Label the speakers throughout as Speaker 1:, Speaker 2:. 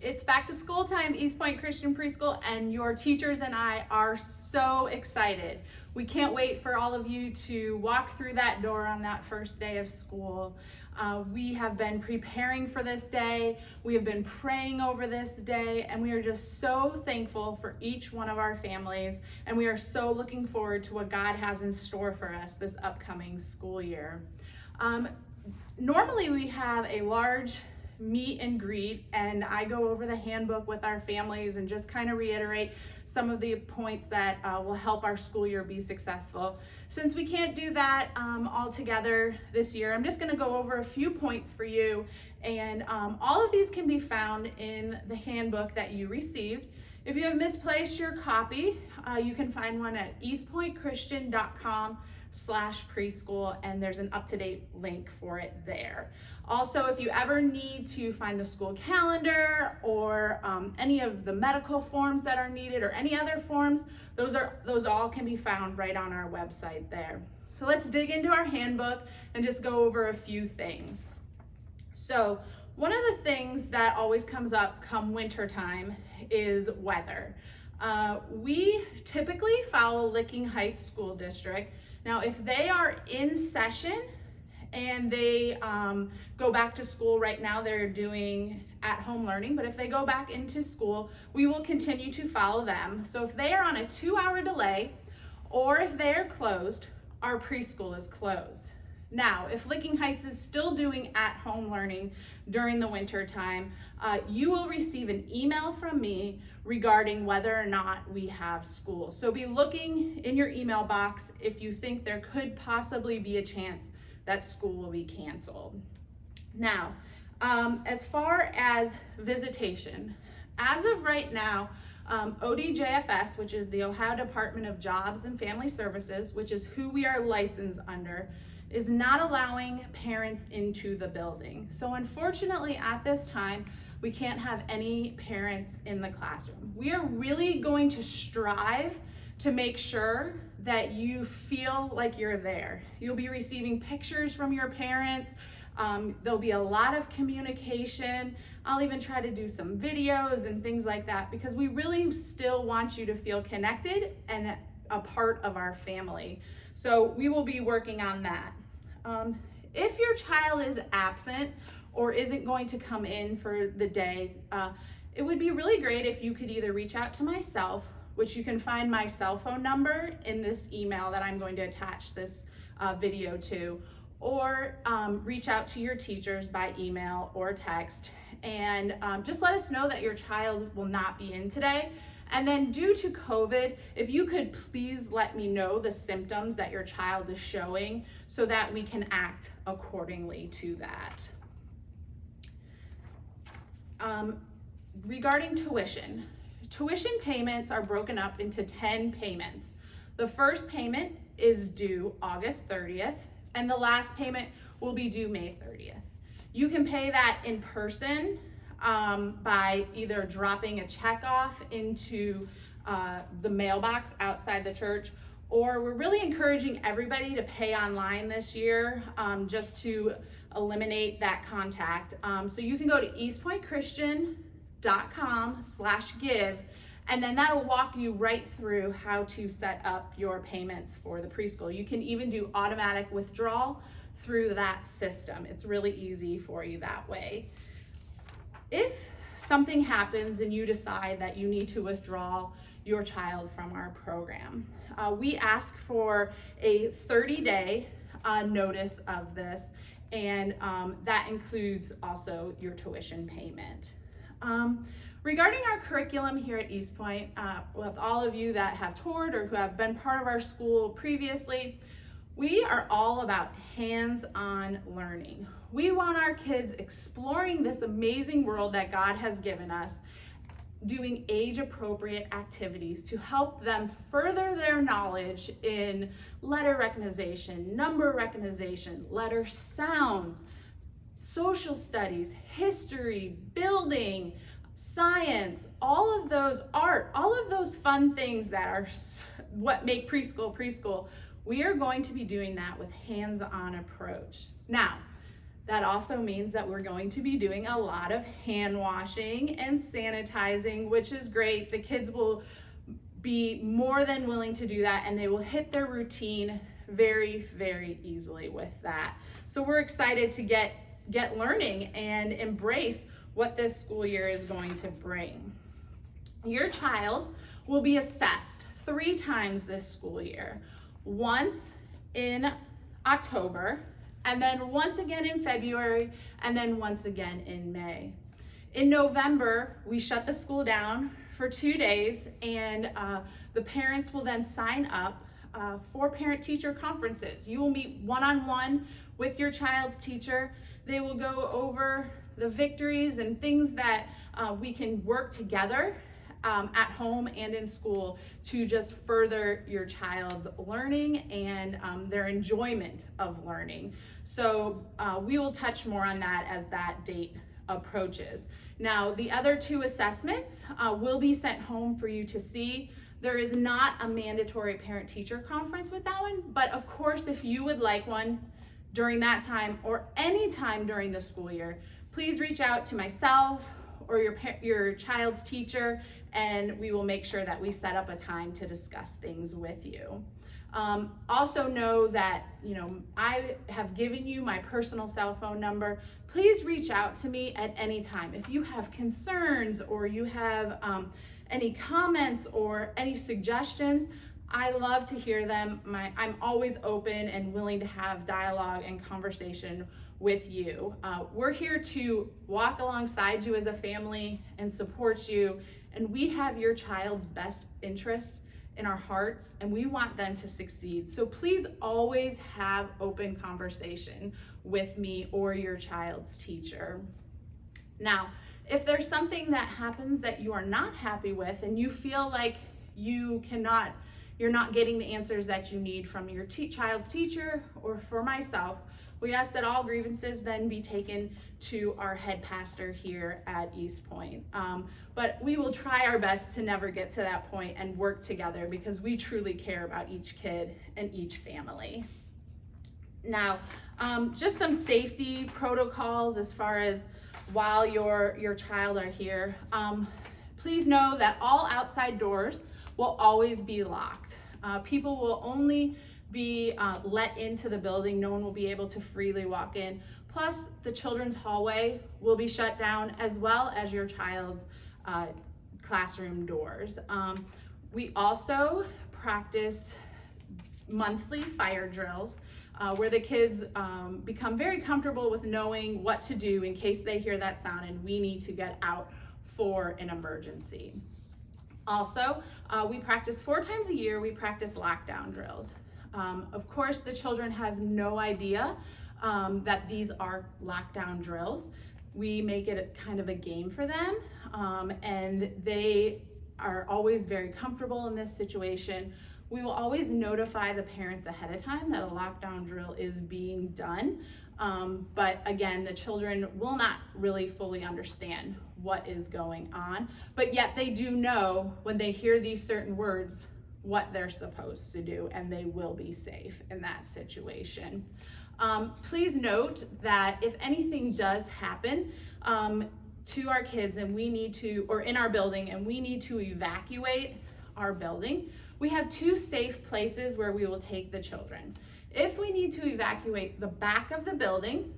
Speaker 1: It's back to school time, East Point Christian Preschool, and your teachers and I are so excited. We can't wait for all of you to walk through that door on that first day of school. We have been preparing for this day. We have been praying over this day, and we are just so thankful for each one of our families, and we are so looking forward to what God has in store for us this upcoming school year. Normally we have a large meet and greet, and I go over the handbook with our families and just kind of reiterate some of the points that will help our school year be successful. Since we can't do that all together this year, I'm just going to go over a few points for you, and all of these can be found in the handbook that you received. If you have misplaced your copy, you can find one at eastpointchristian.com/preschool, and there's an up-to-date link for it there. Also, if you ever need to find the school calendar or any of the medical forms that are needed or any other forms, those all can be found right on our website there. So let's dig into our handbook and just go over a few things. So one of the things that always comes up come winter time is weather. We typically follow Licking Heights School District. Now, if they are in session and they go back to school right now, they're doing at-home learning, but if they go back into school, we will continue to follow them. So if they are on a 2-hour delay, or if they're closed, our preschool is closed. Now, if Licking Heights is still doing at-home learning during the winter time, you will receive an email from me regarding whether or not we have school. So be looking in your email box if you think there could possibly be a chance that school will be canceled. Now, as far as visitation, as of right now, ODJFS, which is the Ohio Department of Jobs and Family Services, which is who we are licensed under, is not allowing parents into the building. So unfortunately at this time, we can't have any parents in the classroom. We are really going to strive to make sure that you feel like you're there. You'll be receiving pictures from your parents. There'll be a lot of communication. I'll even try to do some videos and things like that because we really still want you to feel connected and a part of our family. So we will be working on that. If your child is absent or isn't going to come in for the day, it would be really great if you could either reach out to myself, which you can find my cell phone number in this email that I'm going to attach this video to, or reach out to your teachers by email or text, and just let us know that your child will not be in today. And then due to COVID, if you could please let me know the symptoms that your child is showing so that we can act accordingly to that. Regarding tuition payments are broken up into 10 payments. The first payment is due August 30th, and the last payment will be due May 30th. You can pay that in person by either dropping a check off into the mailbox outside the church, or we're really encouraging everybody to pay online this year just to eliminate that contact. So you can go to eastpointchristian.com/give, and then that'll walk you right through how to set up your payments for the preschool. You can even do automatic withdrawal through that system. It's really easy for you that way. If something happens and you decide that you need to withdraw your child from our program, we ask for a 30-day notice of this, and that includes also your tuition payment. Regarding our curriculum here at East Point, with all of you that have toured or who have been part of our school previously, we are all about hands-on learning. We want our kids exploring this amazing world that God has given us, doing age-appropriate activities to help them further their knowledge in letter recognition, number recognition, letter sounds, social studies, history, building, science, all of those, art, all of those fun things that are what make preschool. We are going to be doing that with hands-on approach. Now, That also means that we're going to be doing a lot of hand washing and sanitizing, which is great. The kids will be more than willing to do that, and they will hit their routine very, very easily with that. So we're excited to get learning and embrace what this school year is going to bring. Your child will be assessed 3 times this school year. Once in October, and then once again in February, and then once again in May. In November, we shut the school down for 2 days, and the parents will then sign up for parent-teacher conferences. You will meet one-on-one with your child's teacher. They will go over the victories and things that we can work together at home and in school to just further your child's learning and their enjoyment of learning. So we will touch more on that as that date approaches. Now, the other 2 assessments will be sent home for you to see. There is not a mandatory parent-teacher conference with that one, but of course, if you would like one during that time or any time during the school year, please reach out to myself or your child's teacher, and we will make sure that we set up a time to discuss things with you. Also know that, I have given you my personal cell phone number. Please reach out to me at any time. If you have concerns or you have any comments or any suggestions, I love to hear them. I'm always open and willing to have dialogue and conversation with you. We're here to walk alongside you as a family and support you, and we have your child's best interests in our hearts, and we want them to succeed. So please always have open conversation with me or your child's teacher. Now, if there's something that happens that you are not happy with and you feel like you're not getting the answers that you need from your child's teacher or for myself, we ask that all grievances then be taken to our head pastor here at East Point. But we will try our best to never get to that point and work together because we truly care about each kid and each family. Now, just some safety protocols as far as while your child are here. Please know that all outside doors will always be locked. People will only be let into the building. No one will be able to freely walk in. Plus, the children's hallway will be shut down as well as your child's classroom doors. We also practice monthly fire drills where the kids become very comfortable with knowing what to do in case they hear that sound and we need to get out for an emergency. Also, we practice 4 times a year, we practice lockdown drills. Of course, the children have no idea that these are lockdown drills. We make it kind of a game for them, and they are always very comfortable in this situation. We will always notify the parents ahead of time that a lockdown drill is being done, but again, the children will not really fully understand what is going on, but yet they do know when they hear these certain words what they're supposed to do, and they will be safe in that situation. Please note that if anything does happen to our kids and we need to, or in our building, and we need to evacuate our building, we have 2 safe places where we will take the children. If we need to evacuate the back of the building,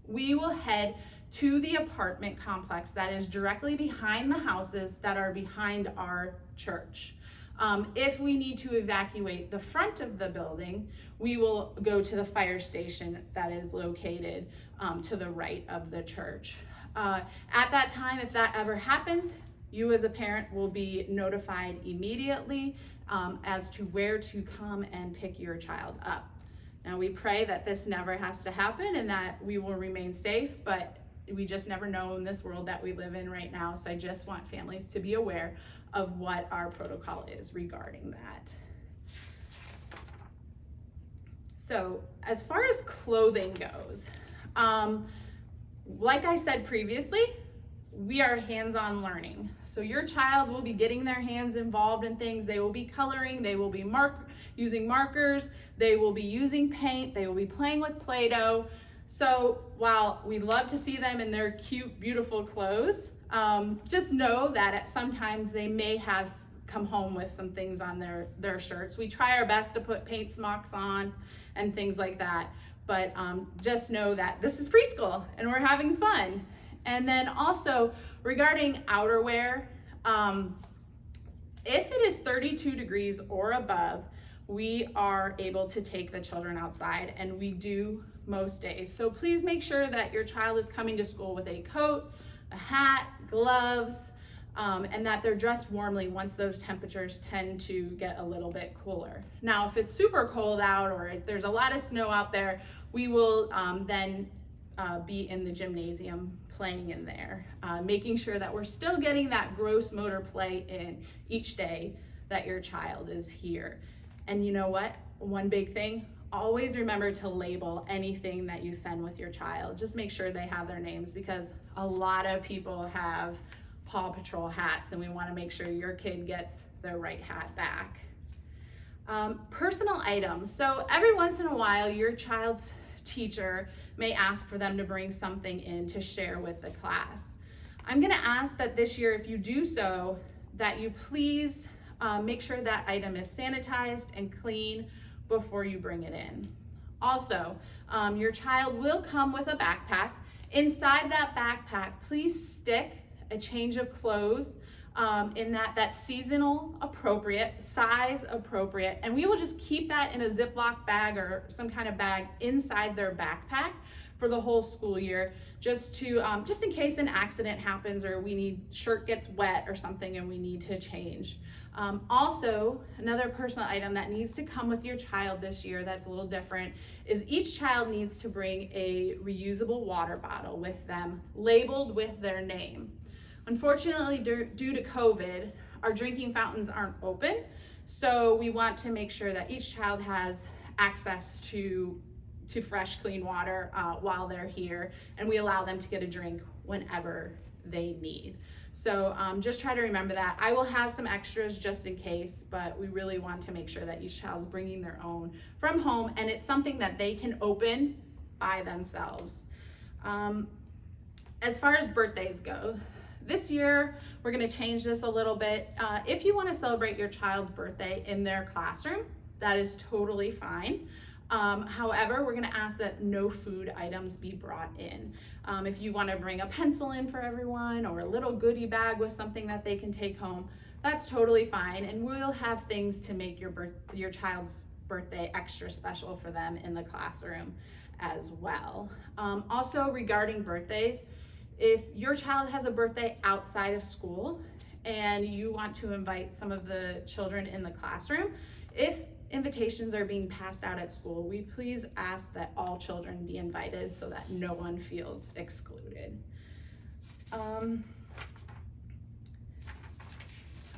Speaker 1: we will head to the apartment complex that is directly behind the houses that are behind our church. If we need to evacuate the front of the building, we will go to the fire station that is located to the right of the church. At that time, if that ever happens, you as a parent will be notified immediately as to where to come and pick your child up. Now, we pray that this never has to happen and that we will remain safe, but we just never know in this world that we live in right now. So I just want families to be aware of what our protocol is regarding that. So as far as clothing goes, like I said previously, we are hands-on learning. So your child will be getting their hands involved in things. They will be coloring, they will be using markers, they will be using paint, they will be playing with Play-Doh. So while we love to see them in their cute, beautiful clothes, just know that at sometimes they may have come home with some things on their shirts. We try our best to put paint smocks on and things like that, but just know that this is preschool and we're having fun. And then also regarding outerwear, if it is 32 degrees or above, we are able to take the children outside, and we do most days. So please make sure that your child is coming to school with a coat, a hat, gloves, and that they're dressed warmly once those temperatures tend to get a little bit cooler. Now, if it's super cold out or there's a lot of snow out there, we will then be in the gymnasium playing in there, making sure that we're still getting that gross motor play in each day that your child is here. And you know what? One big thing, always remember to label anything that you send with your child. Just make sure they have their names, because a lot of people have Paw Patrol hats, and we want to make sure your kid gets their right hat back. Personal items. So every once in a while, your child's teacher may ask for them to bring something in to share with the class. I'm going to ask that this year, if you do so, that you please make sure that item is sanitized and clean before you bring it in. Also, your child will come with a backpack. Inside that backpack, please stick a change of clothes in that's seasonal appropriate, size appropriate, and we will just keep that in a Ziploc bag or some kind of bag inside their backpack for the whole school year, just in case an accident happens or shirt gets wet or something and we need to change. Also, another personal item that needs to come with your child this year that's a little different is each child needs to bring a reusable water bottle with them, labeled with their name. Unfortunately, due to COVID, our drinking fountains aren't open, so we want to make sure that each child has access to fresh, clean water while they're here, and we allow them to get a drink whenever they need. So just try to remember that. I will have some extras just in case, but we really want to make sure that each child's bringing their own from home, and it's something that they can open by themselves. As far as birthdays go, this year we're going to change this a little bit. If you want to celebrate your child's birthday in their classroom, that is totally fine. However, we're going to ask that no food items be brought in. If you want to bring a pencil in for everyone or a little goodie bag with something that they can take home, that's totally fine, and we'll have things to make your child's birthday extra special for them in the classroom as well. Also, regarding birthdays, if your child has a birthday outside of school and you want to invite some of the children in the classroom, if invitations are being passed out at school, we please ask that all children be invited so that no one feels excluded.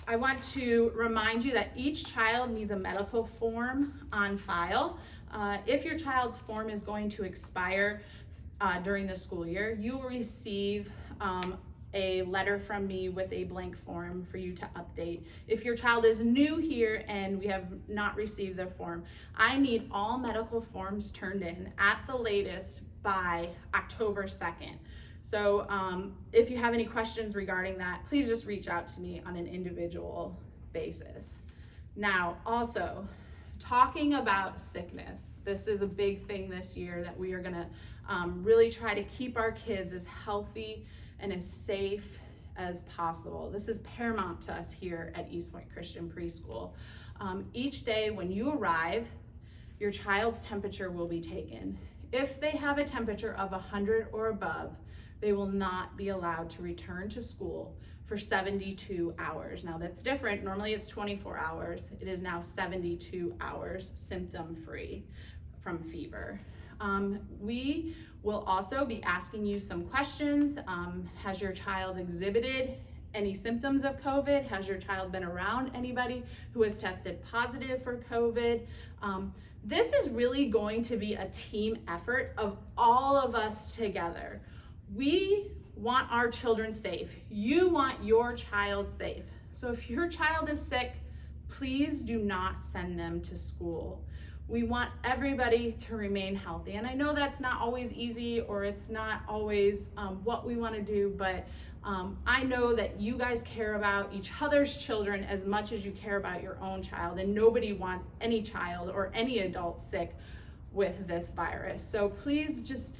Speaker 1: I want to remind you that each child needs a medical form on file. If your child's form is going to expire during the school year, you will receive a letter from me with a blank form for you to update. If your child is new here and we have not received their form, I need all medical forms turned in at the latest by October 2nd. So if you have any questions regarding that, please just reach out to me on an individual basis. Now, also, talking about sickness. This is a big thing this year that we are gonna really try to keep our kids as healthy and as safe as possible. This is paramount to us here at East Point Christian Preschool. Each day when you arrive, your child's temperature will be taken. If they have a temperature of 100 or above, they will not be allowed to return to school for 72 hours. Now that's different. Normally it's 24 hours. It is now 72 hours symptom-free from fever. We will also be asking you some questions. Has your child exhibited any symptoms of COVID? Has your child been around anybody who has tested positive for COVID? This is really going to be a team effort of all of us together. We want our children safe. You want your child safe. So if your child is sick, please do not send them to school. We want everybody to remain healthy. And I know that's not always easy, or it's not always what we want to do, but I know that you guys care about each other's children as much as you care about your own child, and nobody wants any child or any adult sick with this virus. So please just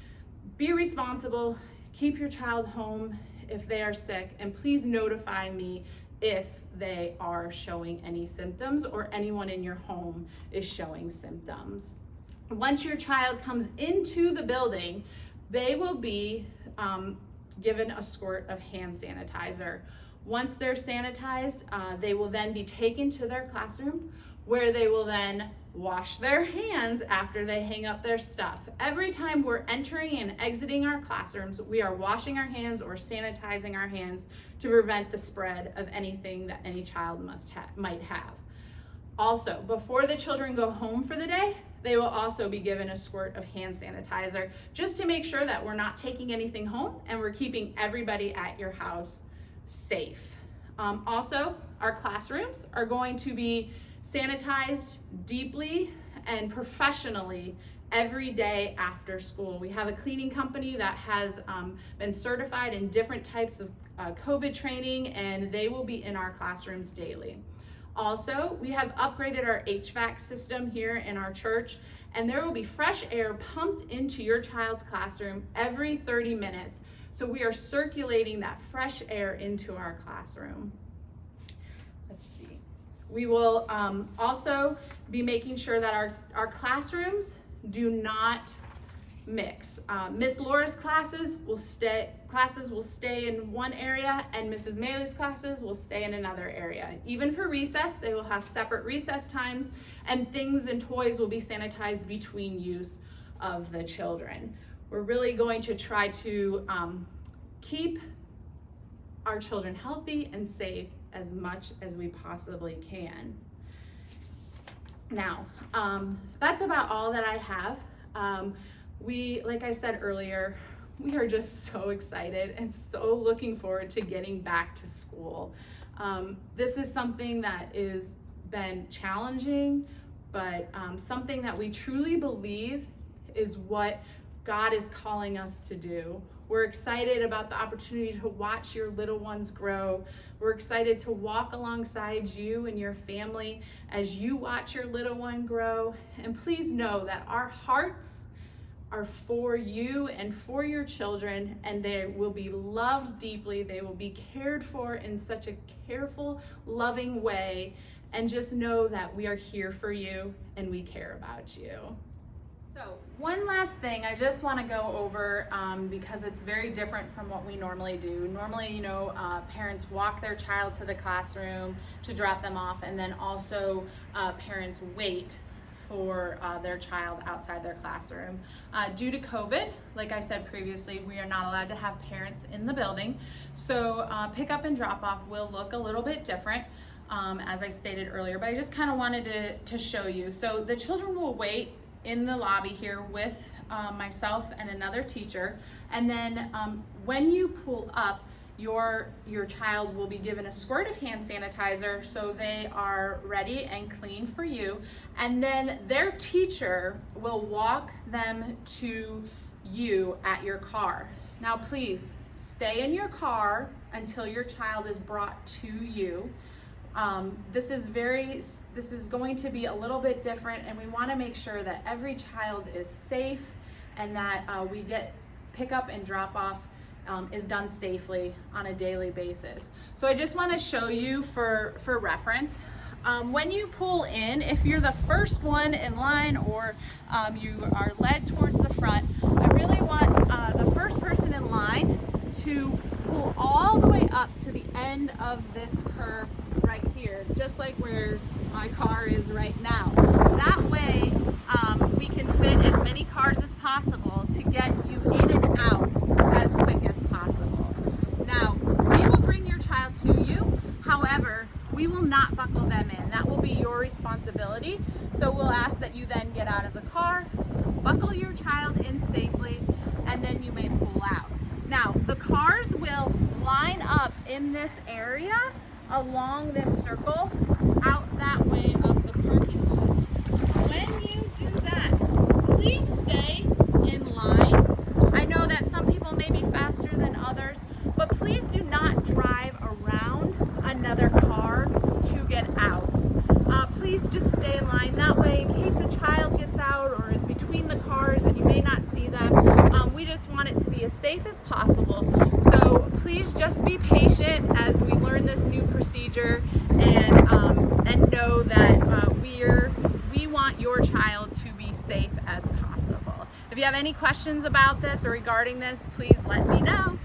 Speaker 1: be responsible, keep your child home if they are sick, and please notify me if they are showing any symptoms or anyone in your home is showing symptoms. Once your child comes into the building, they will be given a squirt of hand sanitizer. Once they're sanitized, they will then be taken to their classroom, where they will then wash their hands after they hang up their stuff. Every time we're entering and exiting our classrooms, we are washing our hands or sanitizing our hands to prevent the spread of anything that any child might have. Also, before the children go home for the day, they will also be given a squirt of hand sanitizer, just to make sure that we're not taking anything home and we're keeping everybody at your house safe. Also, our classrooms are going to be sanitized deeply and professionally every day after school. We have a cleaning company that has been certified in different types of COVID training, and they will be in our classrooms daily. Also, we have upgraded our HVAC system here in our church, and there will be fresh air pumped into your child's classroom every 30 minutes. So we are circulating that fresh air into our classroom. Let's see. We will also be making sure that our classrooms do not mix. Miss Laura's classes will stay in one area, and Mrs. Maley's classes will stay in another area. Even for recess, they will have separate recess times, and things and toys will be sanitized between use of the children. We're really going to try to keep our children healthy and safe as much as we possibly can. Now, that's about all that I have. Like I said earlier, we are just so excited and so looking forward to getting back to school. This is something that is been challenging, but something that we truly believe is what God is calling us to do. We're excited about the opportunity to watch your little ones grow. We're excited to walk alongside you and your family as you watch your little one grow. And please know that our hearts are for you and for your children, and they will be loved deeply. They will be cared for in such a careful, loving way. And just know that we are here for you and we care about you. So one last thing I just want to go over, because it's very different from what we normally do. Normally, parents walk their child to the classroom to drop them off, and then also parents wait for their child outside their classroom. Due to COVID, like I said previously, we are not allowed to have parents in the building. So pick up and drop off will look a little bit different, as I stated earlier, but I just kind of wanted to show you. So the children will wait in the lobby here with myself and another teacher, and then when you pull up, your child will be given a squirt of hand sanitizer so they are ready and clean for you, and then their teacher will walk them to you at your car. Now please stay in your car until your child is brought to you. This is going to be a little bit different, and we want to make sure that every child is safe and that we get pick up and drop off is done safely on a daily basis. So I just want to show you for reference. When you pull in, if you're the first one in line or you are led towards the front, I really want the first person in line to pull all the way up to the end of this curb right here, just like where my car is right now. That way we can fit as many cars as possible to get you in and out as quick as possible. Now, we will bring your child to you. However, we will not buckle them in. That will be your responsibility. So we'll ask that you then get out of the car, buckle your child in safely, and then you may pull out. Now, the cars will line up in this area along this circle out that way of the parking lot. When you do another car to get out. Please just stay in line. That way, in case a child gets out or is between the cars and you may not see them, we just want it to be as safe as possible. So please just be patient as we learn this new procedure, and know that we want your child to be safe as possible. If you have any questions about this or regarding this, please let me know.